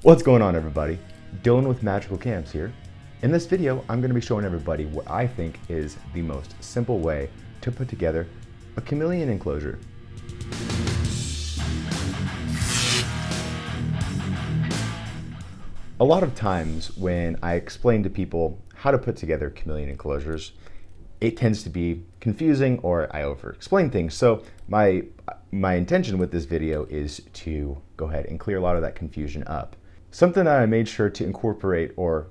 What's going on, everybody? Dylan with Magickal Chams here. In this video, I'm going to be showing everybody what I think is the most simple way to put together a chameleon enclosure. A lot of times when I explain to people how to put together chameleon enclosures, it tends to be confusing or I over-explain things. So my intention with this video is to go ahead and clear a lot of that confusion up. Something that I made sure to incorporate, or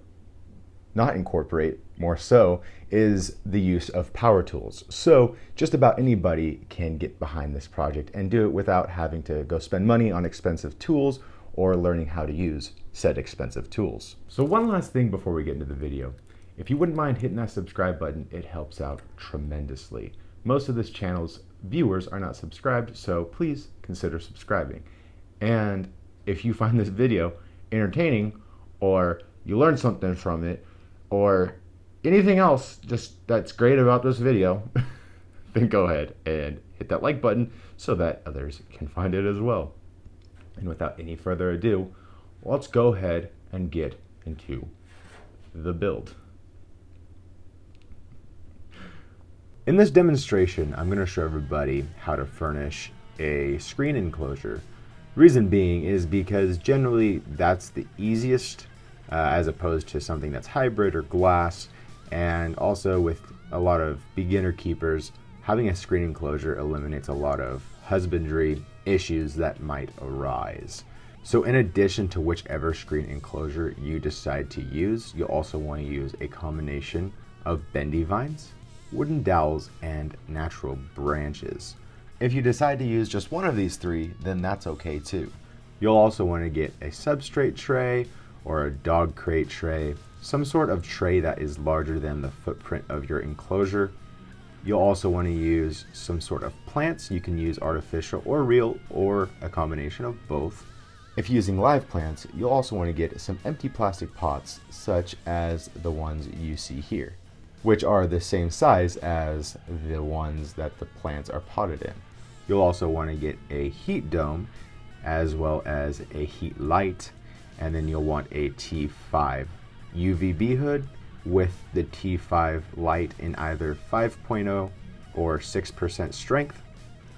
not incorporate more so, is the use of power tools. So just about anybody can get behind this project and do it without having to go spend money on expensive tools or learning how to use said expensive tools. So one last thing before we get into the video. If you wouldn't mind hitting that subscribe button, it helps out tremendously. Most of this channel's viewers are not subscribed, so please consider subscribing. And if you find this video entertaining, or you learn something from it, or anything else just that's great about this video, then go ahead and hit that like button so that others can find it as well. And without any further ado, let's go ahead and get into the build. In this demonstration, I'm going to show everybody how to furnish a screen enclosure. Reason being is because generally that's the easiest as opposed to something that's hybrid or glass, and also with a lot of beginner keepers, having a screen enclosure eliminates a lot of husbandry issues that might arise. So in addition to whichever screen enclosure you decide to use, you'll also want to use a combination of bendy vines, wooden dowels, and natural branches. If you decide to use just one of these three, then that's okay too. You'll also want to get a substrate tray or a dog crate tray, some sort of tray that is larger than the footprint of your enclosure. You'll also want to use some sort of plants. You can use artificial or real, or a combination of both. If using live plants, you'll also want to get some empty plastic pots, such as the ones you see here, which are the same size as the ones that the plants are potted in. You'll also want to get a heat dome as well as a heat light, and then you'll want a T5 UVB hood with the T5 light in either 5.0 or 6% strength.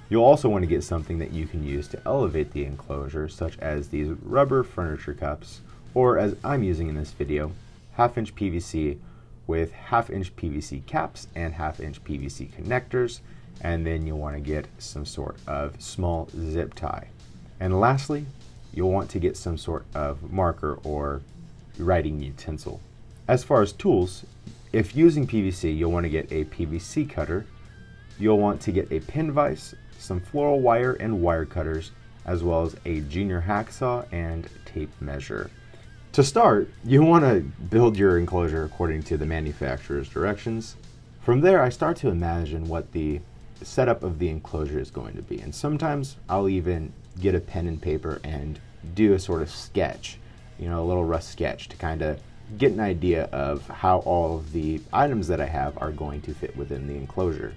You'll also want to get something that you can use to elevate the enclosure, such as these rubber furniture cups, or as I'm using in this video, 1/2-inch PVC with 1/2-inch PVC caps and 1/2-inch PVC connectors, and then you'll want to get some sort of small zip tie. And lastly, you'll want to get some sort of marker or writing utensil. As far as tools, if using PVC, you'll want to get a PVC cutter. You'll want to get a pin vise, some floral wire and wire cutters, as well as a junior hacksaw and tape measure. To start, you want to build your enclosure according to the manufacturer's directions. From there, I start to imagine what the setup of the enclosure is going to be. And sometimes I'll even get a pen and paper and do a sort of sketch, a little rough sketch to kind of get an idea of how all of the items that I have are going to fit within the enclosure.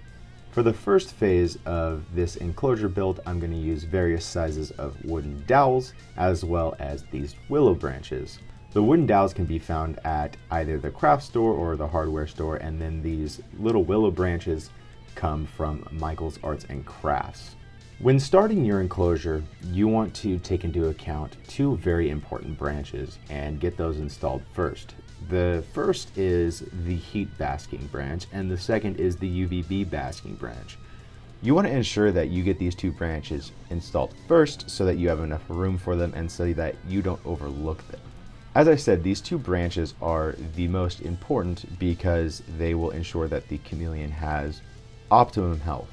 For the first phase of this enclosure build, I'm going to use various sizes of wooden dowels as well as these willow branches. The wooden dowels can be found at either the craft store or the hardware store, and then these little willow branches come from Michael's Arts and Crafts. When starting your enclosure, you want to take into account two very important branches and get those installed first. The first is the heat basking branch, and the second is the UVB basking branch. You want to ensure that you get these two branches installed first so that you have enough room for them and so that you don't overlook them. As I said, these two branches are the most important because they will ensure that the chameleon has optimum health.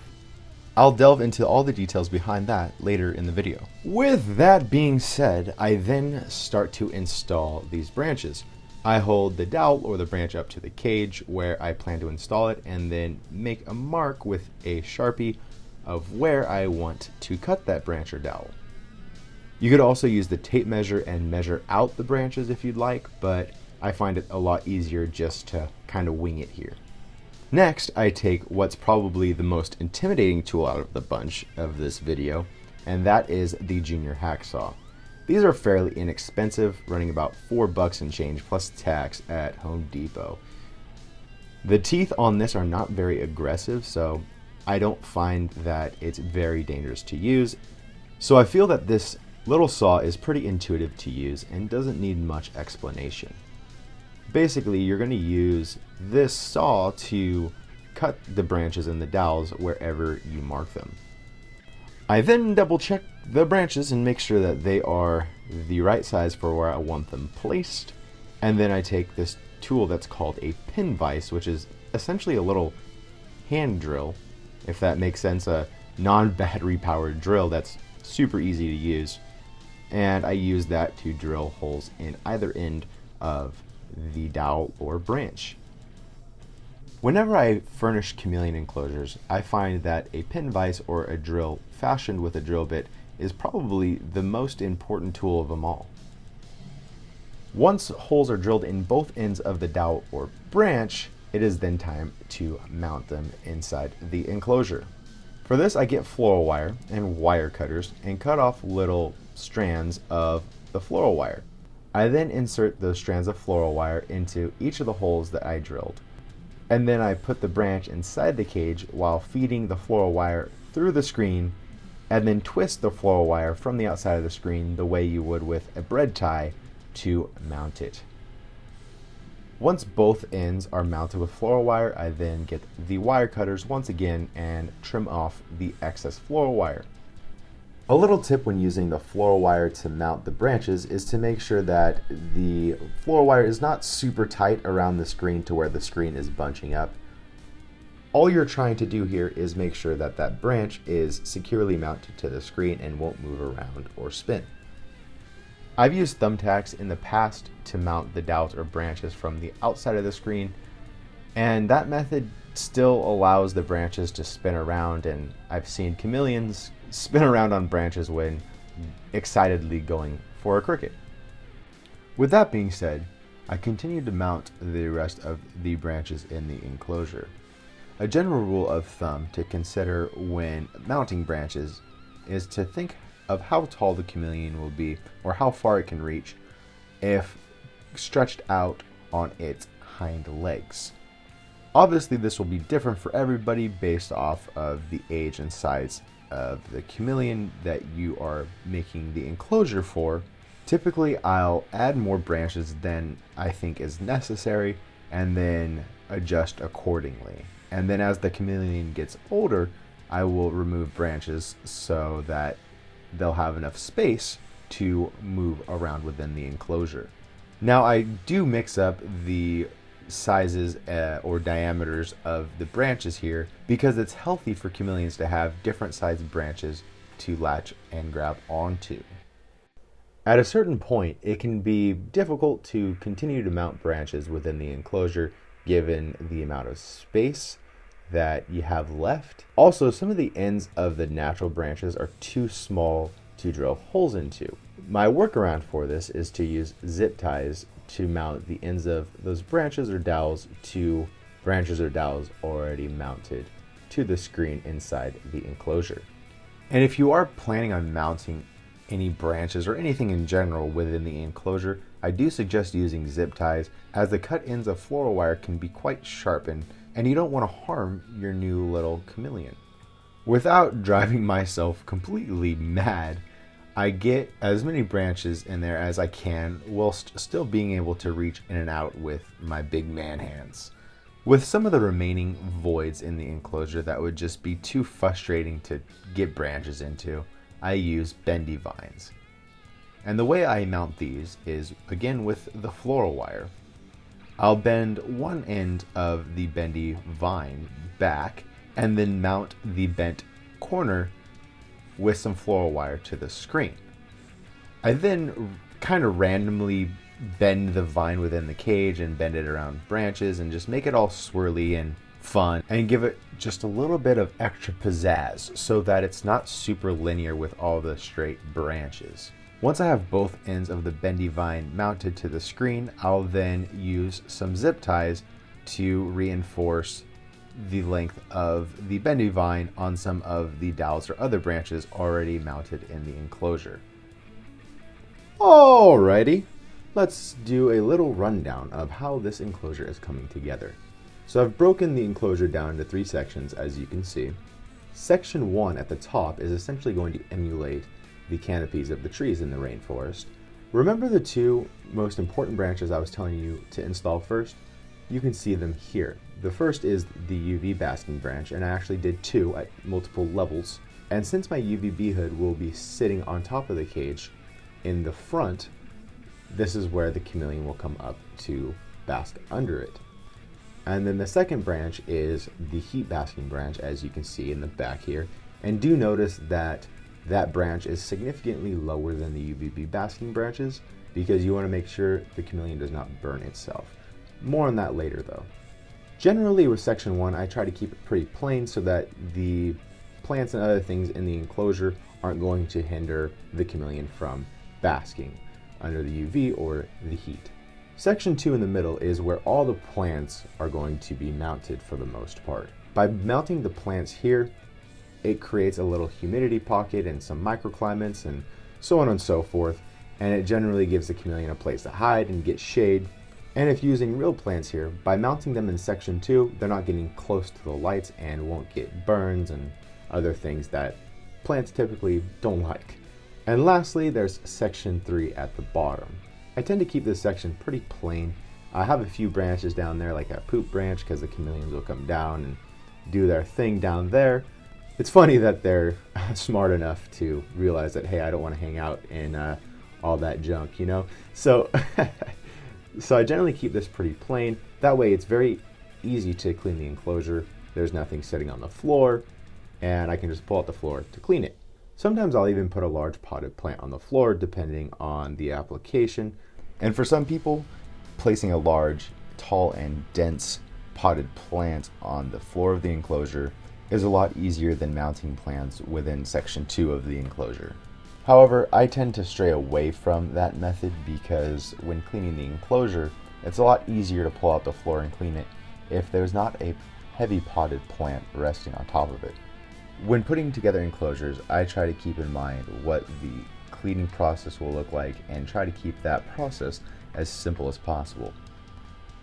I'll delve into all the details behind that later in the video. With that being said, I then start to install these branches. I hold the dowel or the branch up to the cage where I plan to install it, and then make a mark with a Sharpie of where I want to cut that branch or dowel. You could also use the tape measure and measure out the branches if you'd like, but I find it a lot easier just to kind of wing it here. Next, I take what's probably the most intimidating tool out of the bunch of this video, and that is the junior hacksaw. These are fairly inexpensive, running about $4 and change plus tax at Home Depot. The teeth on this are not very aggressive, so I don't find that it's very dangerous to use. So I feel that this little saw is pretty intuitive to use and doesn't need much explanation. Basically, you're going to use this saw to cut the branches and the dowels wherever you mark them. I then double check the branches and make sure that they are the right size for where I want them placed. And then I take this tool that's called a pin vise, which is essentially a little hand drill, if that makes sense, a non-battery powered drill that's super easy to use. And I use that to drill holes in either end of the dowel or branch. Whenever I furnish chameleon enclosures, I find that a pin vise or a drill fashioned with a drill bit is probably the most important tool of them all. Once holes are drilled in both ends of the dowel or branch, it is then time to mount them inside the enclosure. For this, I get floral wire and wire cutters and cut off little strands of the floral wire. I then insert those strands of floral wire into each of the holes that I drilled. And then I put the branch inside the cage while feeding the floral wire through the screen, and then twist the floral wire from the outside of the screen the way you would with a bread tie to mount it. Once both ends are mounted with floral wire, I then get the wire cutters once again and trim off the excess floral wire. A little tip when using the floral wire to mount the branches is to make sure that the floral wire is not super tight around the screen to where the screen is bunching up. All you're trying to do here is make sure that that branch is securely mounted to the screen and won't move around or spin. I've used thumbtacks in the past to mount the dowels or branches from the outside of the screen, and that method still allows the branches to spin around, and I've seen chameleons spin around on branches when excitedly going for a cricket. With that being said, I continue to mount the rest of the branches in the enclosure. A general rule of thumb to consider when mounting branches is to think of how tall the chameleon will be or how far it can reach if stretched out on its hind legs. Obviously, this will be different for everybody based off of the age and size of the chameleon that you are making the enclosure for. Typically, I'll add more branches than I think is necessary and then adjust accordingly. And then as the chameleon gets older, I will remove branches so that they'll have enough space to move around within the enclosure. Now, I do mix up the sizes or diameters of the branches here because it's healthy for chameleons to have different sized branches to latch and grab onto. At a certain point, it can be difficult to continue to mount branches within the enclosure given the amount of space that you have left. Also, some of the ends of the natural branches are too small to drill holes into. My workaround for this is to use zip ties to mount the ends of those branches or dowels to branches or dowels already mounted to the screen inside the enclosure. And if you are planning on mounting any branches or anything in general within the enclosure, I do suggest using zip ties, as the cut ends of floral wire can be quite sharp and you don't want to harm your new little chameleon. Without driving myself completely mad, I get as many branches in there as I can whilst still being able to reach in and out with my big man hands. With some of the remaining voids in the enclosure that would just be too frustrating to get branches into, I use bendy vines. And the way I mount these is, again, with the floral wire. I'll bend one end of the bendy vine back and then mount the bent corner with some floral wire to the screen. I then kind of randomly bend the vine within the cage and bend it around branches and just make it all swirly and fun and give it just a little bit of extra pizzazz so that it's not super linear with all the straight branches. Once I have both ends of the bendy vine mounted to the screen, I'll then use some zip ties to reinforce the length of the bendy vine on some of the dowels or other branches already mounted in the enclosure. Alrighty, let's do a little rundown of how this enclosure is coming together. So I've broken the enclosure down into 3 sections, as you can see. Section 1 at the top is essentially going to emulate the canopies of the trees in the rainforest. Remember the 2 most important branches I was telling you to install first? You can see them here. The first is the UV basking branch, and I actually did 2 at multiple levels. And since my UVB hood will be sitting on top of the cage, in the front, this is where the chameleon will come up to bask under it. And then the second branch is the heat basking branch, as you can see in the back here. And do notice that that branch is significantly lower than the UVB basking branches, because you want to make sure the chameleon does not burn itself. More on that later though. Generally with section 1, I try to keep it pretty plain so that the plants and other things in the enclosure aren't going to hinder the chameleon from basking under the UV or the heat. Section 2 in the middle is where all the plants are going to be mounted for the most part. By mounting the plants here, it creates a little humidity pocket and some microclimates and so on and so forth, and it generally gives the chameleon a place to hide and get shade. And if using real plants here, by mounting them in section 2, they're not getting close to the lights and won't get burns and other things that plants typically don't like. And lastly, there's section 3 at the bottom. I tend to keep this section pretty plain. I have a few branches down there, like a poop branch, because the chameleons will come down and do their thing down there. It's funny that they're smart enough to realize that, hey, I don't want to hang out in all that junk, you know? So, so I generally keep this pretty plain. That way it's very easy to clean the enclosure. There's nothing sitting on the floor, and I can just pull out the floor to clean it. Sometimes I'll even put a large potted plant on the floor depending on the application. And for some people, placing a large, tall, and dense potted plant on the floor of the enclosure is a lot easier than mounting plants within section 2 of the enclosure. However, I tend to stray away from that method because when cleaning the enclosure, it's a lot easier to pull out the floor and clean it if there's not a heavy potted plant resting on top of it. When putting together enclosures, I try to keep in mind what the cleaning process will look like and try to keep that process as simple as possible.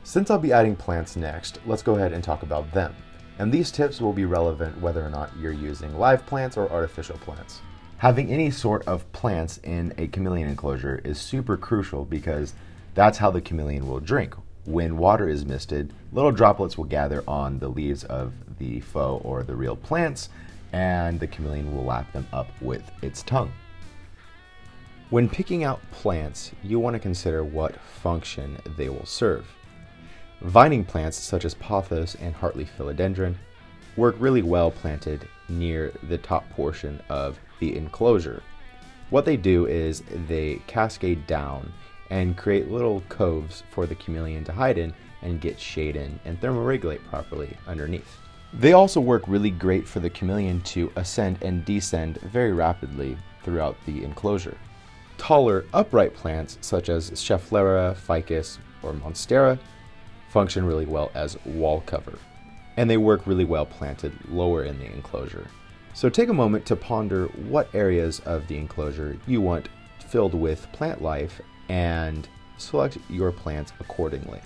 Since I'll be adding plants next, let's go ahead and talk about them. And these tips will be relevant whether or not you're using live plants or artificial plants. Having any sort of plants in a chameleon enclosure is super crucial because that's how the chameleon will drink. When water is misted, little droplets will gather on the leaves of the faux or the real plants, and the chameleon will lap them up with its tongue. When picking out plants, you want to consider what function they will serve. Vining plants such as pothos and heartleaf philodendron work really well planted near the top portion of the enclosure. What they do is they cascade down and create little coves for the chameleon to hide in and get shade in and thermoregulate properly underneath. They also work really great for the chameleon to ascend and descend very rapidly throughout the enclosure. Taller, upright plants such as Schefflera, Ficus, or Monstera function really well as wall cover, and they work really well planted lower in the enclosure. So take a moment to ponder what areas of the enclosure you want filled with plant life and select your plants accordingly.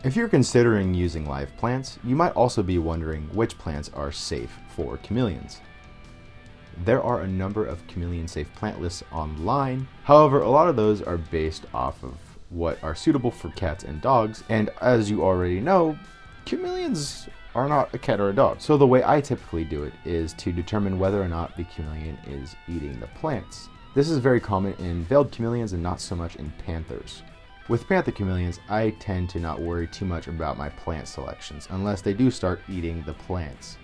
If you're considering using live plants, you might also be wondering which plants are safe for chameleons. There are a number of chameleon-safe plant lists online. However, a lot of those are based off of what are suitable for cats and dogs, and as you already know, chameleons are not a cat or a dog. So the way I typically do it is to determine whether or not the chameleon is eating the plants. This is very common in veiled chameleons and not so much in panthers. With panther chameleons, I tend to not worry too much about my plant selections unless they do start eating the plants.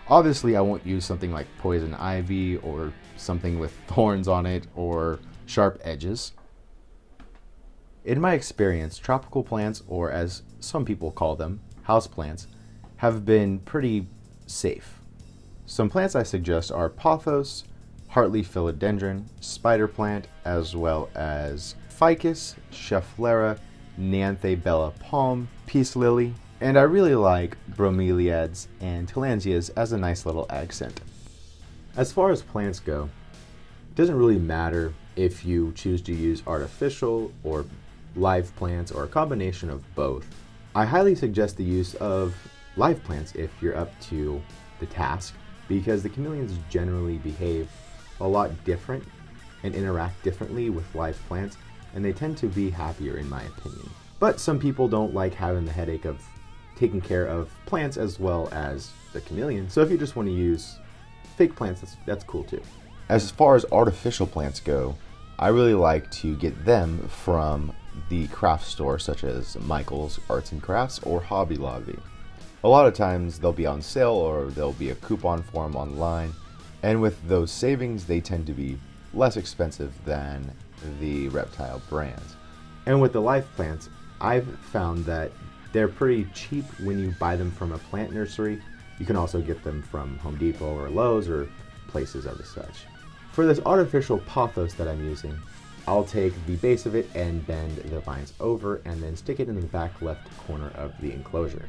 Obviously, I won't use something like poison ivy or something with thorns on it or sharp edges. In my experience, tropical plants, or as some people call them, houseplants, have been pretty safe. Some plants I suggest are pothos, heartleaf philodendron, spider plant, as well as ficus, Schefflera, Neanthe bella palm, peace lily, and I really like bromeliads and tillandsias as a nice little accent. As far as plants go, it doesn't really matter if you choose to use artificial or live plants or a combination of both. I highly suggest the use of live plants if you're up to the task, because the chameleons generally behave a lot different and interact differently with live plants, and they tend to be happier in my opinion. But some people don't like having the headache of taking care of plants as well as the chameleon, so if you just want to use fake plants, that's cool too. As far as artificial plants go, I really like to get them from the craft store such as Michael's Arts and Crafts or Hobby Lobby. A lot of times they'll be on sale or there'll be a coupon for them online, and with those savings they tend to be less expensive than the reptile brands. And with the live plants, I've found that they're pretty cheap when you buy them from a plant nursery. You can also get them from Home Depot or Lowe's or places of the such. For this artificial pothos that I'm using, I'll take the base of it and bend the vines over and then stick it in the back left corner of the enclosure.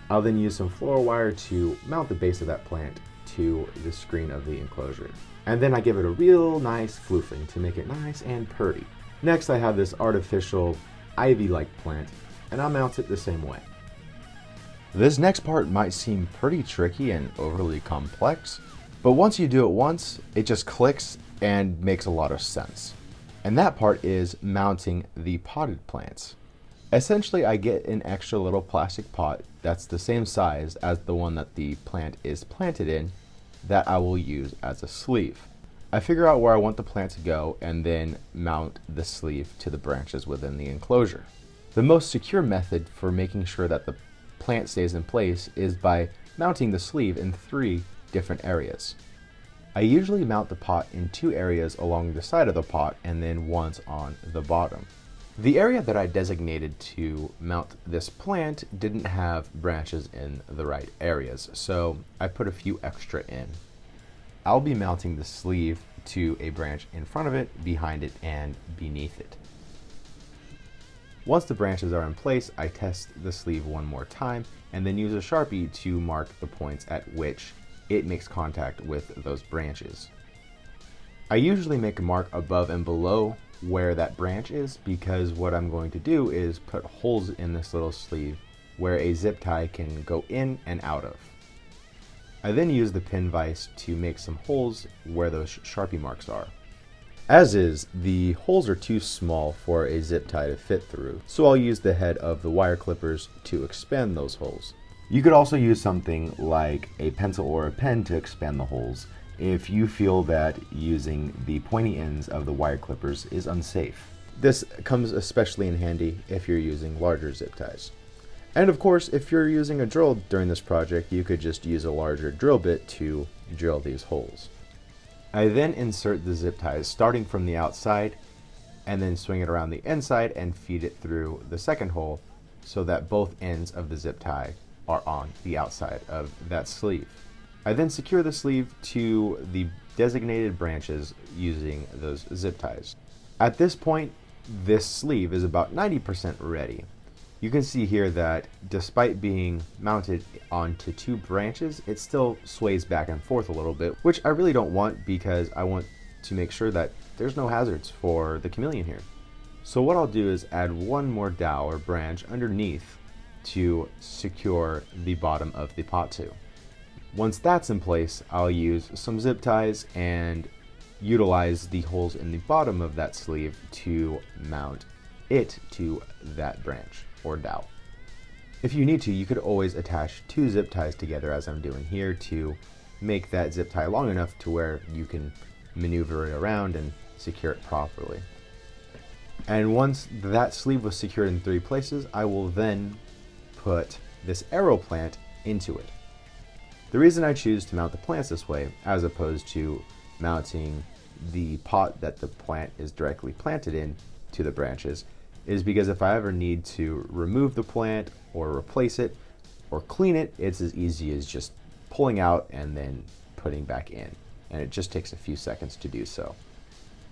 I'll then use some floral wire to mount the base of that plant to the screen of the enclosure. And then I give it a real nice floofing to make it nice and purty. Next I have this artificial ivy-like plant, and I'll mount it the same way. This next part might seem pretty tricky and overly complex, but once you do it once, it just clicks and makes a lot of sense. And that part is mounting the potted plants. Essentially, I get an extra little plastic pot that's the same size as the one that the plant is planted in that I will use as a sleeve. I figure out where I want the plant to go and then mount the sleeve to the branches within the enclosure. The most secure method for making sure that the plant stays in place is by mounting the sleeve in 3 different areas. I usually mount the pot in 2 areas along the side of the pot and then once on the bottom. The area that I designated to mount this plant didn't have branches in the right areas, so I put a few extra in. I'll be mounting the sleeve to a branch in front of it, behind it, and beneath it. Once the branches are in place, I test the sleeve one more time and then use a Sharpie to mark the points at which it makes contact with those branches. I usually make a mark above and below where that branch is, because what I'm going to do is put holes in this little sleeve where a zip tie can go in and out of. I then use the pin vise to make some holes where those Sharpie marks are. As is, the holes are too small for a zip tie to fit through, so I'll use the head of the wire clippers to expand those holes. You could also use something like a pencil or a pen to expand the holes if you feel that using the pointy ends of the wire clippers is unsafe. This comes especially in handy if you're using larger zip ties. And of course, if you're using a drill during this project, you could just use a larger drill bit to drill these holes. I then insert the zip ties starting from the outside and then swing it around the inside and feed it through the second hole so that both ends of the zip tie are on the outside of that sleeve. I then secure the sleeve to the designated branches using those zip ties. At this point, this sleeve is about 90% ready. You can see here that despite being mounted onto 2 branches, it still sways back and forth a little bit, which I really don't want because I want to make sure that there's no hazards for the chameleon here. So what I'll do is add one more dowel or branch underneath to secure the bottom of the pot to. Once that's in place, I'll use some zip ties and utilize the holes in the bottom of that sleeve to mount it to that branch or dowel. If you need to, you could always attach 2 zip ties together as I'm doing here to make that zip tie long enough to where you can maneuver it around and secure it properly. And once that sleeve was secured in 3 places, I will then put this arrow plant into it. The reason I choose to mount the plants this way, as opposed to mounting the pot that the plant is directly planted in to the branches, is because if I ever need to remove the plant or replace it or clean it, it's as easy as just pulling out and then putting back in. And it just takes a few seconds to do so.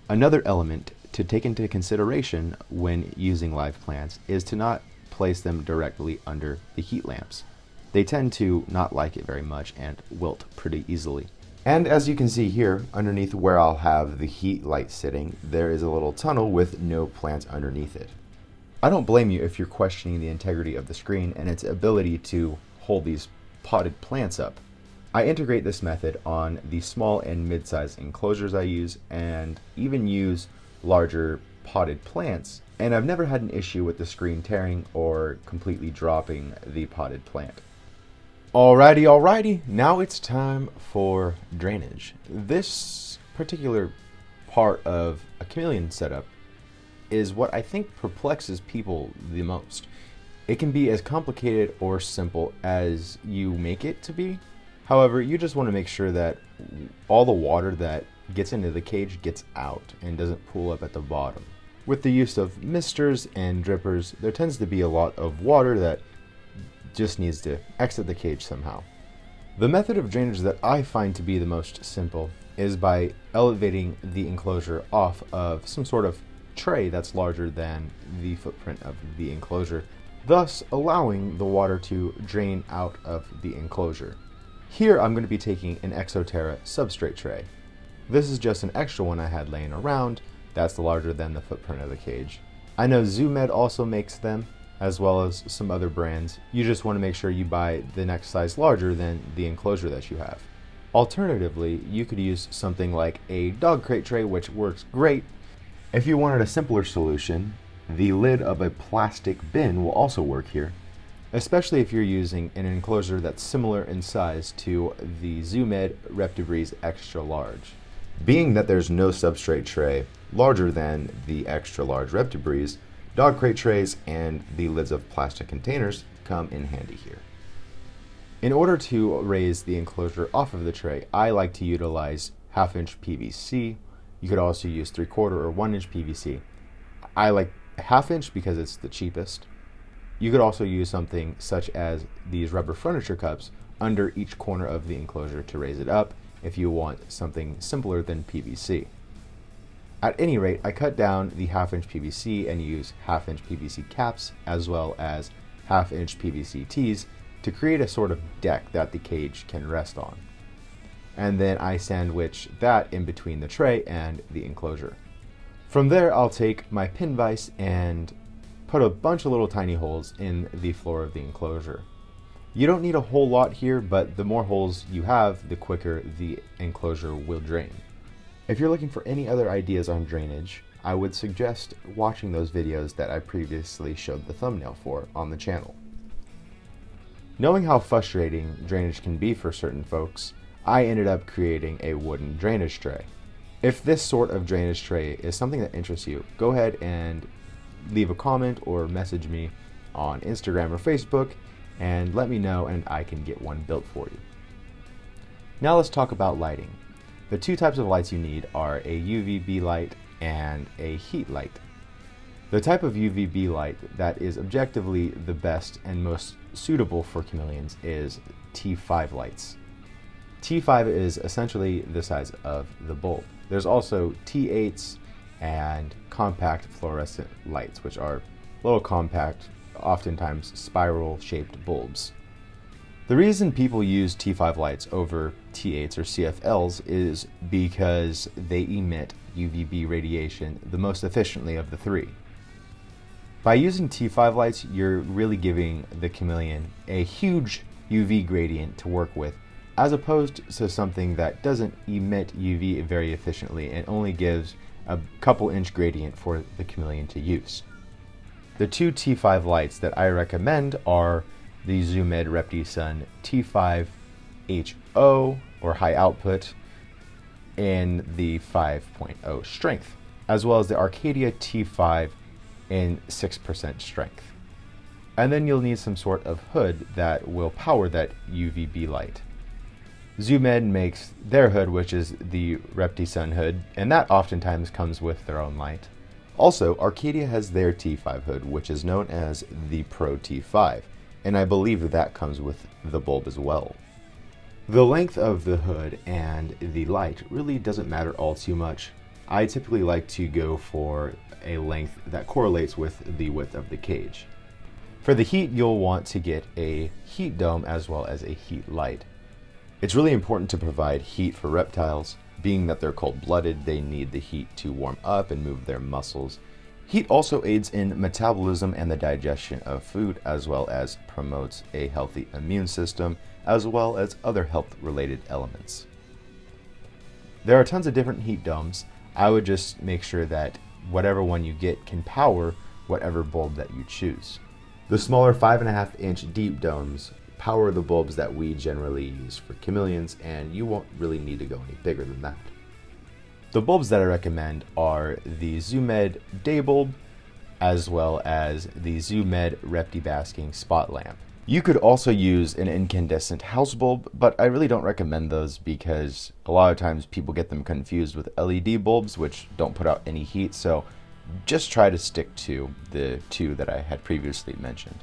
Another element to take into consideration when using live plants is to not place them directly under the heat lamps. They tend to not like it very much and wilt pretty easily. And as you can see here, underneath where I'll have the heat light sitting, there is a little tunnel with no plants underneath it. I don't blame you if you're questioning the integrity of the screen and its ability to hold these potted plants up. I integrate this method on the small and mid-sized enclosures I use, and even use larger potted plants, and I've never had an issue with the screen tearing or completely dropping the potted plant. Alrighty, now it's time for drainage. This particular part of a Chameleon setup is what I think perplexes people the most. It can be as complicated or simple as you make it to be. However, you just want to make sure that all the water that gets into the cage gets out and doesn't pool up at the bottom. With the use of misters and drippers, there tends to be a lot of water that just needs to exit the cage somehow. The method of drainage that I find to be the most simple is by elevating the enclosure off of some sort of tray that's larger than the footprint of the enclosure, thus allowing the water to drain out of the enclosure. Here I'm going to be taking an Exoterra substrate tray. This is just an extra one I had laying around that's larger than the footprint of the cage. I know ZooMed also makes them, as well as some other brands. You just want to make sure you buy the next size larger than the enclosure that you have. Alternatively, you could use something like a dog crate tray, which works great. If you wanted a simpler solution, the lid of a plastic bin will also work here, especially if you're using an enclosure that's similar in size to the ZooMed ReptiBreeze Extra Large. Being that there's no substrate tray larger than the extra large ReptiBreeze, dog crate trays and the lids of plastic containers come in handy here. In order to raise the enclosure off of the tray, I like to utilize 1/2" PVC. You could also use 3/4 or 1" PVC. I like 1/2" because it's the cheapest. You could also use something such as these rubber furniture cups under each corner of the enclosure to raise it up if you want something simpler than PVC. At any rate, I cut down the 1/2" PVC and use 1/2" PVC caps as well as 1/2" PVC tees to create a sort of deck that the cage can rest on. And then I sandwich that in between the tray and the enclosure. From there, I'll take my pin vise and put a bunch of little tiny holes in the floor of the enclosure. You don't need a whole lot here, but the more holes you have, the quicker the enclosure will drain. If you're looking for any other ideas on drainage, I would suggest watching those videos that I previously showed the thumbnail for on the channel. Knowing how frustrating drainage can be for certain folks, I ended up creating a wooden drainage tray. If this sort of drainage tray is something that interests you, go ahead and leave a comment or message me on Instagram or Facebook and let me know and I can get one built for you. Now let's talk about lighting. The two types of lights you need are a UVB light and a heat light. The type of UVB light that is objectively the best and most suitable for chameleons is T5 lights. T5 is essentially the size of the bulb. There's also T8s and compact fluorescent lights, which are little compact, oftentimes spiral-shaped bulbs. The reason people use T5 lights over T8s or CFLs is because they emit UVB radiation the most efficiently of the three. By using T5 lights, you're really giving the chameleon a huge UV gradient to work with, as opposed to something that doesn't emit UV very efficiently and only gives a couple inch gradient for the chameleon to use. The two T5 lights that I recommend are the ZooMed ReptiSun T5HO or high output in the 5.0 strength, as well as the Arcadia T5 in 6% strength. And then you'll need some sort of hood that will power that UVB light. ZooMed makes their hood, which is the ReptiSun hood, and that oftentimes comes with their own light. Also, Arcadia has their T5 hood, which is known as the Pro T5, and I believe that comes with the bulb as well. The length of the hood and the light really doesn't matter all too much. I typically like to go for a length that correlates with the width of the cage. For the heat, you'll want to get a heat dome as well as a heat light. It's really important to provide heat for reptiles. Being that they're cold-blooded, they need the heat to warm up and move their muscles. Heat also aids in metabolism and the digestion of food, as well as promotes a healthy immune system, as well as other health-related elements. There are tons of different heat domes. I would just make sure that whatever one you get can power whatever bulb that you choose. The smaller 5.5-inch deep domes power the bulbs that we generally use for chameleons, and you won't really need to go any bigger than that. The bulbs that I recommend are the ZooMed Day Bulb, as well as the ZooMed Repti-Basking Spot Lamp. You could also use an incandescent house bulb, but I really don't recommend those because a lot of times people get them confused with LED bulbs, which don't put out any heat, so just try to stick to the two that I had previously mentioned.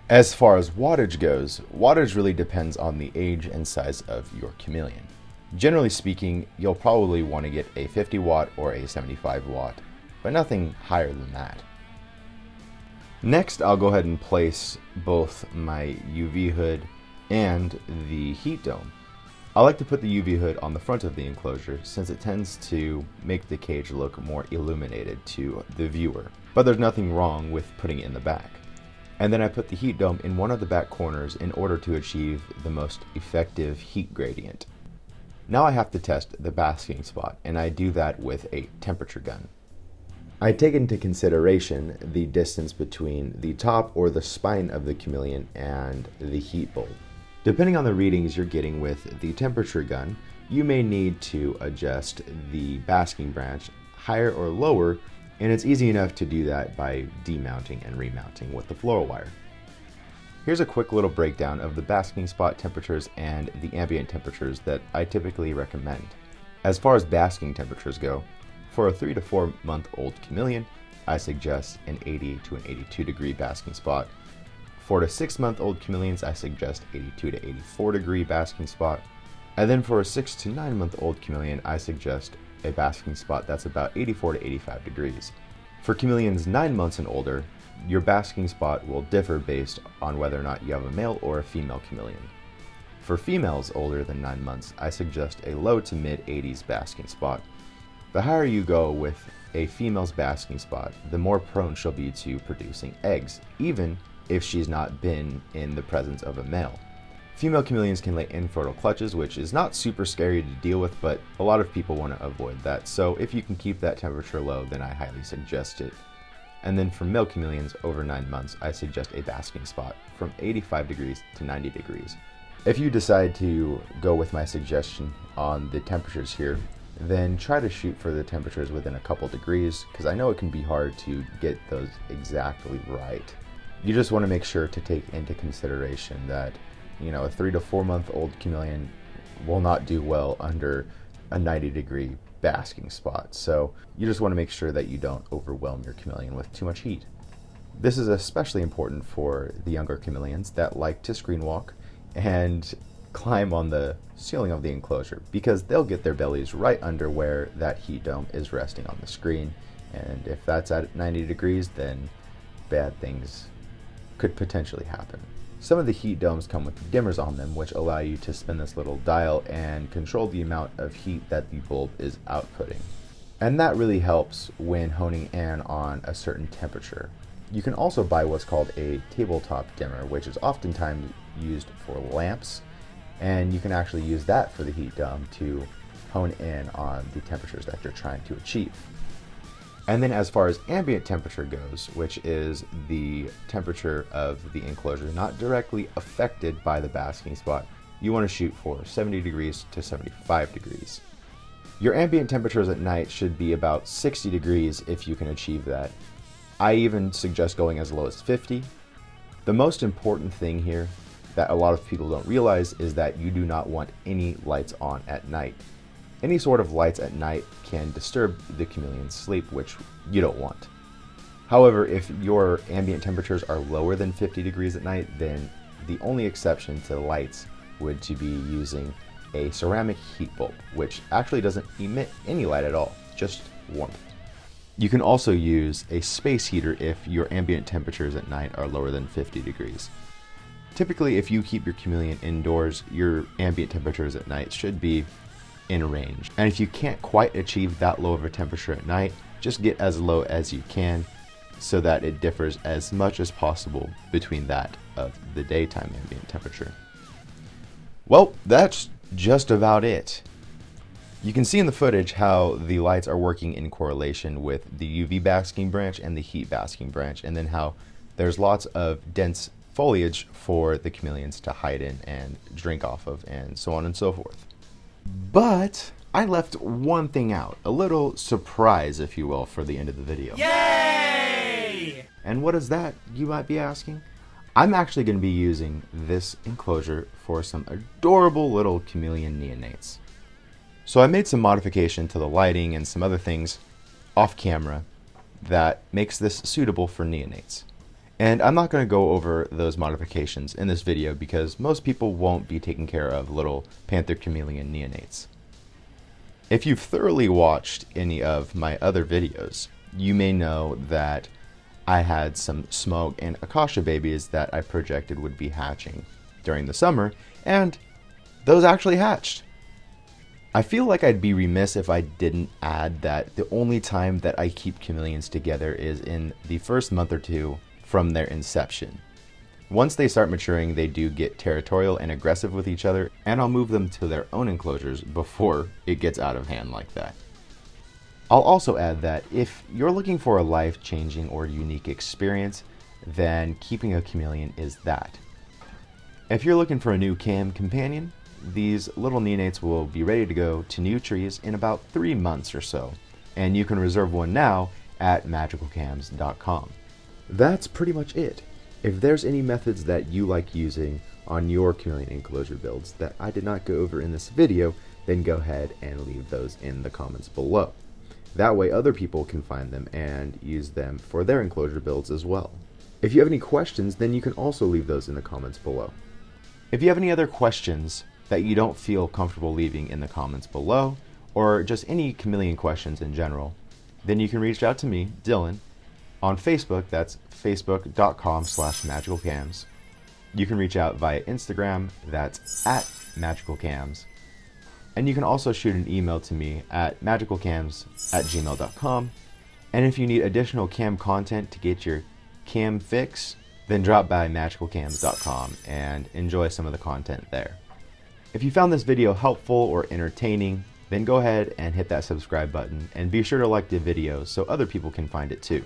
As far as wattage goes, wattage really depends on the age and size of your chameleon. Generally speaking, you'll probably want to get a 50 watt or a 75 watt, but nothing higher than that. Next, I'll go ahead and place both my UV hood and the heat dome. I like to put the UV hood on the front of the enclosure since it tends to make the cage look more illuminated to the viewer, but there's nothing wrong with putting it in the back. And then I put the heat dome in one of the back corners in order to achieve the most effective heat gradient. Now I have to test the basking spot, and I do that with a temperature gun. I take into consideration the distance between the top or the spine of the chameleon and the heat bulb. Depending on the readings you're getting with the temperature gun, you may need to adjust the basking branch higher or lower, and it's easy enough to do that by demounting and remounting with the floral wire. Here's a quick little breakdown of the basking spot temperatures and the ambient temperatures that I typically recommend. As far as basking temperatures go, for a 3 to 4 month old chameleon, I suggest an 80 to an 82 degree basking spot. 4 to 6 month old chameleons, I suggest 82 to 84 degree basking spot. And then for a 6 to 9 month old chameleon, I suggest a basking spot that's about 84 to 85 degrees. For chameleons 9 months and older, your basking spot will differ based on whether or not you have a male or a female chameleon. For females older than 9 months, I suggest a low to mid 80s basking spot. The higher you go with a female's basking spot, the more prone she'll be to producing eggs, even if she's not been in the presence of a male. Female chameleons can lay infertile clutches, which is not super scary to deal with, but a lot of people want to avoid that. So if you can keep that temperature low, then I highly suggest it. And then for male chameleons over 9 months, I suggest a basking spot from 85 degrees to 90 degrees. If you decide to go with my suggestion on the temperatures here, then try to shoot for the temperatures within a couple degrees, because I know it can be hard to get those exactly right. You just want to make sure to take into consideration that, a 3 to 4 month old chameleon will not do well under a 90 degree basking spot. So you just want to make sure that you don't overwhelm your chameleon with too much heat. This is especially important for the younger chameleons that like to screen walk and climb on the ceiling of the enclosure, because they'll get their bellies right under where that heat dome is resting on the screen. And if that's at 90 degrees, then bad things could potentially happen. Some of the heat domes come with dimmers on them, which allow you to spin this little dial and control the amount of heat that the bulb is outputting. And that really helps when honing in on a certain temperature. You can also buy what's called a tabletop dimmer, which is oftentimes used for lamps, and you can actually use that for the heat dome to hone in on the temperatures that you're trying to achieve. And then as far as ambient temperature goes, which is the temperature of the enclosure not directly affected by the basking spot, you want to shoot for 70 degrees to 75 degrees. Your ambient temperatures at night should be about 60 degrees if you can achieve that. I even suggest going as low as 50. The most important thing here that a lot of people don't realize is that you do not want any lights on at night. Any sort of lights at night can disturb the chameleon's sleep, which you don't want. However, if your ambient temperatures are lower than 50 degrees at night, then the only exception to lights would to be using a ceramic heat bulb, which actually doesn't emit any light at all, just warmth. You can also use a space heater if your ambient temperatures at night are lower than 50 degrees. Typically, if you keep your Chameleon indoors, your ambient temperatures at night should be in range. And if you can't quite achieve that low of a temperature at night, just get as low as you can so that it differs as much as possible between that of the daytime ambient temperature. Well, that's just about it. You can see in the footage how the lights are working in correlation with the UV basking branch and the heat basking branch, and then how there's lots of dense foliage for the chameleons to hide in and drink off of, and so on and so forth. But I left one thing out, a little surprise, if you will, for the end of the video. Yay! And what is that, you might be asking? I'm actually going to be using this enclosure for some adorable little chameleon neonates. So I made some modification to the lighting and some other things off camera that makes this suitable for neonates. And I'm not going to go over those modifications in this video because most people won't be taking care of little panther chameleon neonates. If you've thoroughly watched any of my other videos, you may know that I had some smoke and acacia babies that I projected would be hatching during the summer, and those actually hatched. I feel like I'd be remiss if I didn't add that the only time that I keep chameleons together is in the first month or two from their inception. Once they start maturing, they do get territorial and aggressive with each other, and I'll move them to their own enclosures before it gets out of hand like that. I'll also add that if you're looking for a life-changing or unique experience, then keeping a chameleon is that. If you're looking for a new cam companion, these little neonates will be ready to go to new trees in about 3 months or so, and you can reserve one now at magicalchams.com. That's pretty much it. If there's any methods that you like using on your chameleon enclosure builds that I did not go over in this video, then go ahead and leave those in the comments below. That way other people can find them and use them for their enclosure builds as well. If you have any questions, then you can also leave those in the comments below. If you have any other questions that you don't feel comfortable leaving in the comments below, or just any chameleon questions in general, then you can reach out to me, Dylan, on Facebook. That's facebook.com/magicalchams. You can reach out via Instagram, that's @magicalchams. And you can also shoot an email to me at magicalchams@gmail.com. And if you need additional cam content to get your cam fix, then drop by magicalchams.com and enjoy some of the content there. If you found this video helpful or entertaining, then go ahead and hit that subscribe button and be sure to like the video so other people can find it too.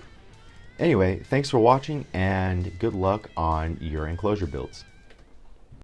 Anyway, thanks for watching and good luck on your enclosure builds.